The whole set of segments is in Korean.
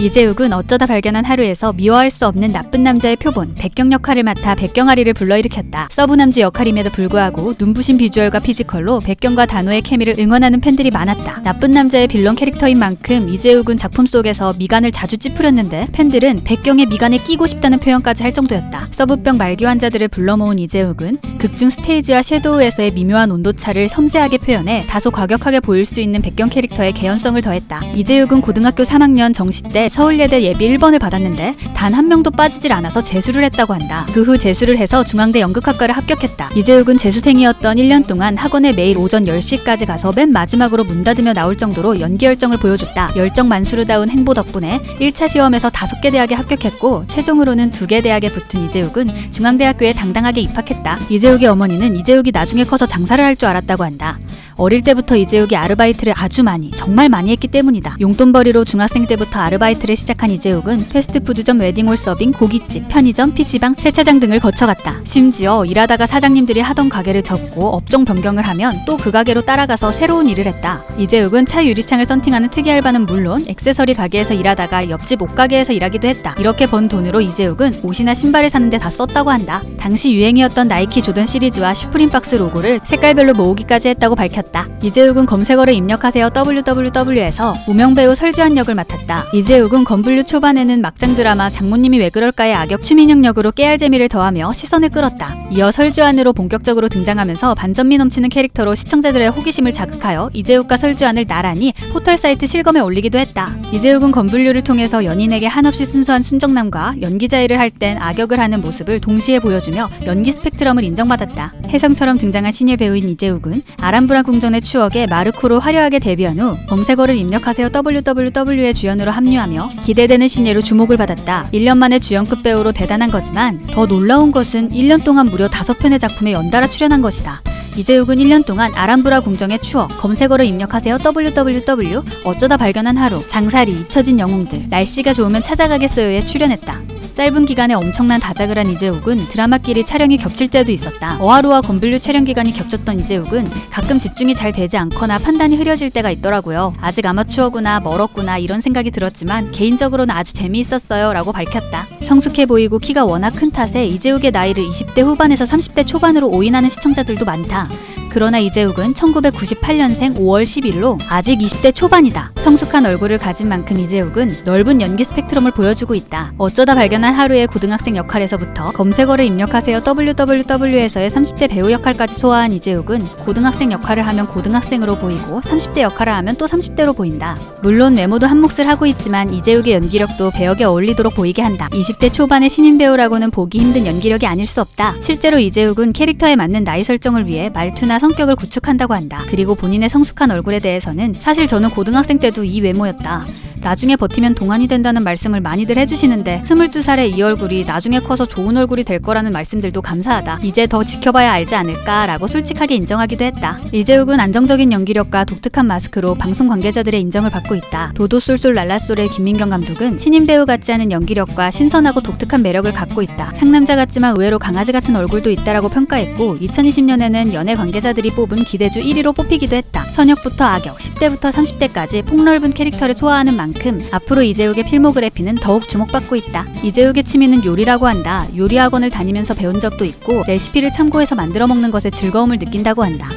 이재욱은 어쩌다 발견한 하루에서 미워할 수 없는 나쁜 남자의 표본 백경 역할을 맡아 백경아리를 불러일으켰다. 서브남주 역할임에도 불구하고 눈부신 비주얼과 피지컬로 백경과 단호의 케미를 응원하는 팬들이 많았다. 나쁜 남자의 빌런 캐릭터인 만큼 이재욱은 작품 속에서 미간을 자주 찌푸렸는데 팬들은 백경의 미간에 끼고 싶다는 표현까지 할 정도였다. 서브병 말기 환자들을 불러 모은 이재욱은 극중 스테이지와 섀도우에서의 미묘한 온도차를 섬세하게 표현해 다소 과격하게 보일 수 있는 백경 캐릭터의 개연성을 더했다. 이재욱은 고등학교 3학년 정시 때 서울예대 예비 1번을 받았는데 단 한 명도 빠지질 않아서 재수를 했다고 한다. 그 후 재수를 해서 중앙대 연극학과를 합격했다. 이재욱은 재수생이었던 1년 동안 학원에 매일 오전 10시까지 가서 맨 마지막으로 문 닫으며 나올 정도로 연기 열정을 보여줬다. 열정 만수르다운 행보 덕분에 1차 시험에서 5개 대학에 합격했고 최종으로는 2개 대학에 붙은 이재욱은 중앙대학교에 당당하게 입학했다. 이재욱의 어머니는 이재욱이 나중에 커서 장사를 할 줄 알았다고 한다. 어릴 때부터 이재욱이 아르바이트를 아주 정말 많이 했기 때문이다. 용돈벌이로 중학생 때부터 아르바이트를 시작한 이재욱은 패스트푸드점, 웨딩홀 서빙, 고깃집, 편의점, PC방, 세차장 등을 거쳐갔다. 심지어 일하다가 사장님들이 하던 가게를 접고 업종 변경을 하면 또 그 가게로 따라가서 새로운 일을 했다. 이재욱은 차 유리창을 썬팅하는 특이 알바는 물론 액세서리 가게에서 일하다가 옆집 옷가게에서 일하기도 했다. 이렇게 번 돈으로 이재욱은 옷이나 신발을 사는데 다 썼다고 한다. 당시 유행이었던 나이키 조던 시리즈와 슈프림 박스 로고를 색깔별로 모으기까지 했다고 밝혔다. 이재욱은 검색어를 입력하세요 www에서 무명배우 설주한 역을 맡았다. 이재욱은 건불류 초반에는 막장 드라마 장모님이 왜 그럴까의 악역 추민영 역으로 깨알 재미를 더하며 시선을 끌었다. 이어 설주한으로 본격적으로 등장하면서 반전미 넘치는 캐릭터로 시청자들의 호기심을 자극하여 이재욱과 설주한을 나란히 포털 사이트 실검에 올리기도 했다. 이재욱은 건불류를 통해서 연인에게 한없이 순수한 순정남과 연기자 일을 할 땐 악역을 하는 모습을 동시에 보여주며 연기 스펙트럼을 인정받았다. 혜성처럼 등장한 신예 배우인 이재욱은 아람브라 궁전의 추억에 마르코로 화려하게 데뷔한 후 검색어를 입력하세요 www의 주연으로 합류하며 기대되는 신예로 주목을 받았다. 1년 만에 주연급 배우로 대단한 거지만 더 놀라운 것은 1년 동안 무려 5편의 작품에 연달아 출연한 것이다. 이재욱은 1년 동안 아람브라 궁정의 추억, 검색어를 입력하세요 www, 어쩌다 발견한 하루, 장사리, 잊혀진 영웅들, 날씨가 좋으면 찾아가겠어요에 출연했다. 짧은 기간에 엄청난 다작을 한 이재욱은 드라마끼리 촬영이 겹칠 때도 있었다. 어하루와 건불류 촬영 기간이 겹쳤던 이재욱은 가끔 집중이 잘 되지 않거나 판단이 흐려질 때가 있더라고요. 아직 아마추어구나 멀었구나 이런 생각이 들었지만 개인적으로는 아주 재미있었어요 라고 밝혔다. 성숙해 보이고 키가 워낙 큰 탓에 이재욱의 나이를 20대 후반에서 30대 초반으로 오인하는 시청자들도 많다. 그러나 이재욱은 1998년생 5월 10일로 아직 20대 초반이다. 성숙한 얼굴을 가진 만큼 이재욱은 넓은 연기 스펙트럼을 보여주고 있다. 어쩌다 발견한 하루의 고등학생 역할에서부터 검색어를 입력하세요 www에서의 30대 배우 역할까지 소화한 이재욱은 고등학생 역할을 하면 고등학생으로 보이고 30대 역할을 하면 또 30대로 보인다. 물론 외모도 한 몫을 하고 있지만 이재욱의 연기력도 배역에 어울리도록 보이게 한다. 20대 초반의 신인 배우라고는 보기 힘든 연기력이 아닐 수 없다. 실제로 이재욱은 캐릭터에 맞는 나이 설정을 위해 말투나 성격을 구축한다고 한다. 그리고 본인의 성숙한 얼굴에 대해서는 사실 저는 고등학생 때도 이 외모였다. 나중에 버티면 동안이 된다는 말씀을 많이들 해주시는데 22살의 이 얼굴이 나중에 커서 좋은 얼굴이 될 거라는 말씀들도 감사하다. 이제 더 지켜봐야 알지 않을까 라고 솔직하게 인정하기도 했다. 이재욱은 안정적인 연기력과 독특한 마스크로 방송 관계자들의 인정을 받고 있다. 도도쏠쏠 랄라쏠의 김민경 감독은 신인 배우 같지 않은 연기력과 신선하고 독특한 매력을 갖고 있다. 상남자 같지만 의외로 강아지 같은 얼굴도 있다라고 평가했고 2020년에는 연예 관계자들이 뽑은 기대주 1위로 뽑히기도 했다. 선역부터 악역, 10대부터 30대까지 폭넓은 캐릭터를 소화하는 만큼 앞으로 이재욱의 필모그래피는 더욱 주목받고 있다. 이재욱의 취미는 요리라고 한다. 요리 학원을 다니면서 배운 적도 있고 레시피를 참고해서 만들어 먹는 것에 즐거움을 느낀다고 한다.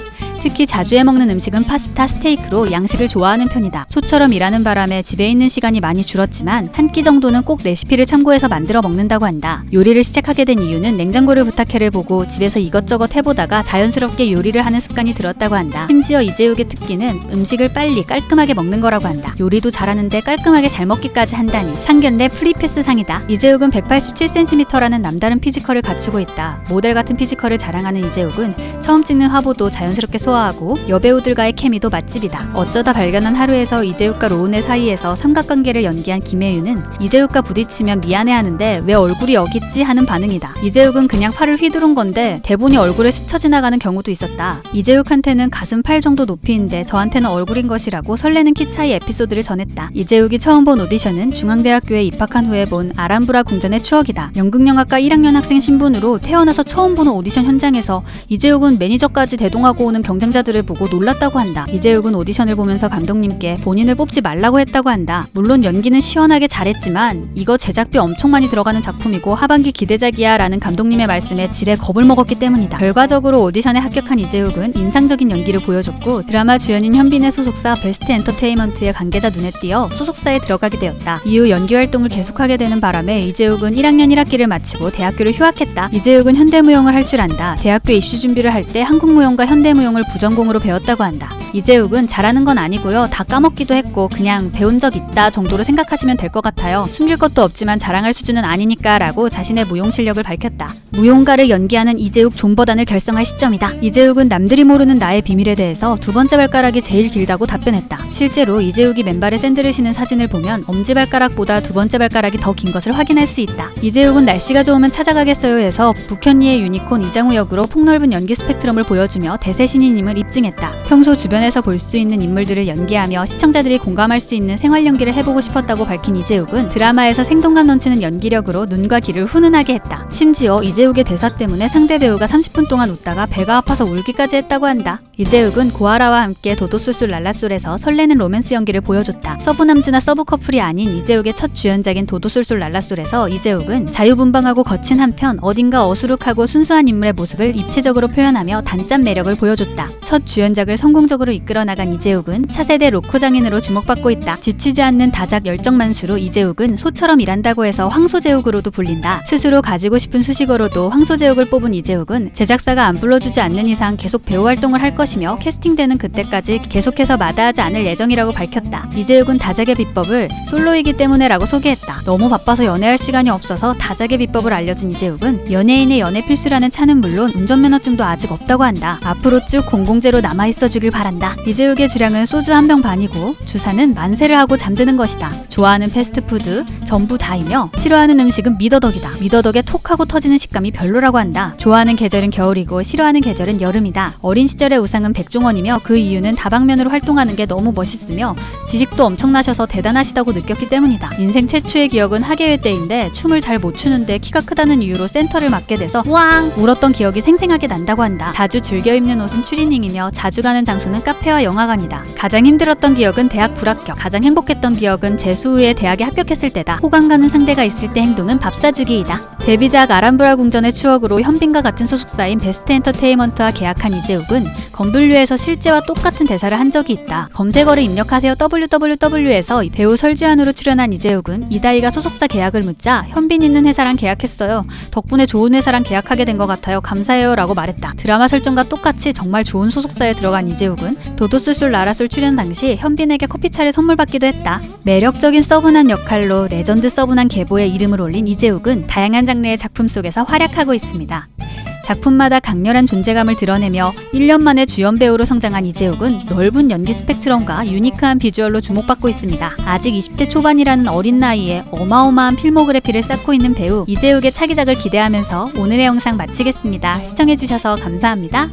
특히 자주 해먹는 음식은 파스타, 스테이크로 양식을 좋아하는 편이다. 소처럼 일하는 바람에 집에 있는 시간이 많이 줄었지만 한 끼 정도는 꼭 레시피를 참고해서 만들어 먹는다고 한다. 요리를 시작하게 된 이유는 냉장고를 부탁해를 보고 집에서 이것저것 해보다가 자연스럽게 요리를 하는 습관이 들었다고 한다. 심지어 이재욱의 특기는 음식을 빨리 깔끔하게 먹는 거라고 한다. 요리도 잘하는데 깔끔하게 잘 먹기까지 한다니 상견례 프리패스 상이다. 이재욱은 187cm라는 남다른 피지컬을 갖추고 있다. 모델 같은 피지컬을 자랑하는 이재욱은 처음 찍는 화보도 자연스럽게 소화하고 여배우들과의 케미도 맛집이다. 어쩌다 발견한 하루에서 이재욱과 로운의 사이에서 삼각관계를 연기한 김혜윤은 이재욱과 부딪히면 미안해하는데 왜 얼굴이 여기 있지 하는 반응이다. 이재욱은 그냥 팔을 휘두른 건데 대본이 얼굴에 스쳐 지나가는 경우도 있었다. 이재욱한테는 가슴 팔 정도 높이인데 저한테는 얼굴인 것이라고 설레는 키 차이 에피소드를 전했다. 이재욱이 처음 본 오디션은 중앙대학교에 입학한 후에 본 아람브라 궁전의 추억이다. 연극영화과 1학년 학생 신분으로 태어나서 처음 보는 오디션 현장에서 이재욱은 매니저까지 대동하고 오는 경쟁 경쟁자들을 보고 놀랐다고 한다. 이재욱은 오디션을 보면서 감독님께 본인을 뽑지 말라고 했다고 한다. 물론 연기는 시원하게 잘했지만 이거 제작비 엄청 많이 들어가는 작품이고 하반기 기대작이야 라는 감독님의 말씀에 지레 겁을 먹었기 때문이다. 결과적으로 오디션에 합격한 이재욱은 인상적인 연기를 보여줬고 드라마 주연인 현빈의 소속사 베스트 엔터테인먼트의 관계자 눈에 띄어 소속사에 들어가게 되었다. 이후 연기 활동을 계속하게 되는 바람에 이재욱은 1학년 1학기를 마치고 대학교를 휴학했다. 이재욱은 현대무용을 할 줄 안다. 대학교 입시 준비를 할 때 한국무용과 현대무용을 부전공으로 배웠다고 한다. 이재욱은 잘하는 건 아니고요. 다 까먹기도 했고 그냥 배운 적 있다 정도로 생각하시면 될 것 같아요. 숨길 것도 없지만 자랑할 수준은 아니니까 라고 자신의 무용 실력을 밝혔다. 무용가를 연기하는 이재욱 존버단을 결성할 시점이다. 이재욱은 남들이 모르는 나의 비밀에 대해서 두 번째 발가락이 제일 길다고 답변했다. 실제로 이재욱이 맨발에 샌들을 신은 사진을 보면 엄지발가락보다 두 번째 발가락이 더 긴 것을 확인할 수 있다. 이재욱은 날씨가 좋으면 찾아가겠어요 해서 북현리의 유니콘 이장우 역으로 폭넓은 연기 스펙트럼을 보여주며 대세 신인임을 입증했다. 평소 주변에서 볼 수 있는 인물들을 연기하며 시청자들이 공감할 수 있는 생활 연기를 해보고 싶었다고 밝힌 이재욱은 드라마에서 생동감 넘치는 연기력으로 눈과 귀를 훈훈하게 했다. 심지어 이재욱의 대사 때문에 상대 배우가 30분 동안 웃다가 배가 아파서 울기까지 했다고 한다. 이재욱은 고아라와 함께 도도술술 랄라술에서 설레는 로맨스 연기를 보여줬다. 서브남주나 서브커플이 아닌 이재욱의 첫 주연작인 도도술술 랄라술에서 이재욱은 자유분방하고 거친 한편 어딘가 어수룩하고 순수한 인물의 모습을 입체적으로 표현하며 단짠 매력을 보여줬다. 첫 주연작을 성공적으로 이끌어 나간 이재욱은 차세대 로코 장인으로 주목받고 있다. 지치지 않는 다작 열정만수로 이재욱은 소처럼 일한다고 해서 황소재욱으로도 불린다. 스스로 가지고 싶은 수식어로도 황소재욱을 뽑은 이재욱은 제작사가 안 불러주지 않는 이상 계속 배우 활동을 할 것이며 캐스팅되는 그때까지 계속해서 마다하지 않을 예정이라고 밝혔다. 이재욱은 다작의 비법을 솔로이기 때문에 라고 소개했다. 너무 바빠서 연애할 시간이 없어서 다작의 비법을 알려준 이재욱은 연예인의 연애 필수라는 차는 물론 운전면허증도 아직 없다고 한다. 앞으로 쭉 공공재로 남아있어 주길 바란다. 이재욱의 주량은 소주 한 병 반이고 주사는 만세를 하고 잠드는 것이다. 좋아하는 패스트푸드 전부 다이며 싫어하는 음식은 미더덕이다. 미더덕의 톡하고 터지는 식감이 별로라고 한다. 좋아하는 계절은 겨울이고 싫어하는 계절은 여름이다. 어린 시절의 우상은 백종원이며 그 이유는 다방면으로 활동하는 게 너무 멋있으며 지식도 엄청나셔서 대단하시다고 느꼈기 때문이다. 인생 최초의 기억은 학예회 때인데 춤을 잘 못 추는데 키가 크다는 이유로 센터를 맡게 돼서 우왕 울었던 기억이 생생하게 난다고 한다. 자주 즐겨 입는 옷은 추리닝이며 자주 가는 장소는 카페와 영화관이다. 가장 힘들었던 기억은 대학 불합격. 가장 행복했던 기억은 재수 후에 대학에 합격했을 때다. 호감 가는 상대가 있을 때 행동은 밥 사주기이다. 데뷔작 아람브라 궁전의 추억으로 현빈과 같은 소속사인 베스트 엔터테인먼트와 계약한 이재욱은 검블류에서 실제와 똑같은 대사를 한 적이 있다. 검색어를 입력하세요 www에서 배우 설지환으로 출연한 이재욱은 이다희가 소속사 계약을 묻자 현빈 있는 회사랑 계약했어요. 덕분에 좋은 회사랑 계약하게 된 것 같아요. 감사해요 라고 말했다. 드라마 설정과 똑같이 정말 좋은 소속사에 들어간 이재욱은 도도술술 라라술 출연 당시 현빈에게 커피차를 선물 받기도 했다. 매력적인 서브난 역할로 레전드 서브난 계보에 이름을 올린 이재욱은 다양한 장르의 작품 속에서 활약하고 있습니다. 작품마다 강렬한 존재감을 드러내며 1년 만에 주연 배우로 성장한 이재욱은 넓은 연기 스펙트럼과 유니크한 비주얼로 주목받고 있습니다. 아직 20대 초반이라는 어린 나이에 어마어마한 필모그래피를 쌓고 있는 배우 이재욱의 차기작을 기대하면서 오늘의 영상 마치겠습니다. 시청해주셔서 감사합니다.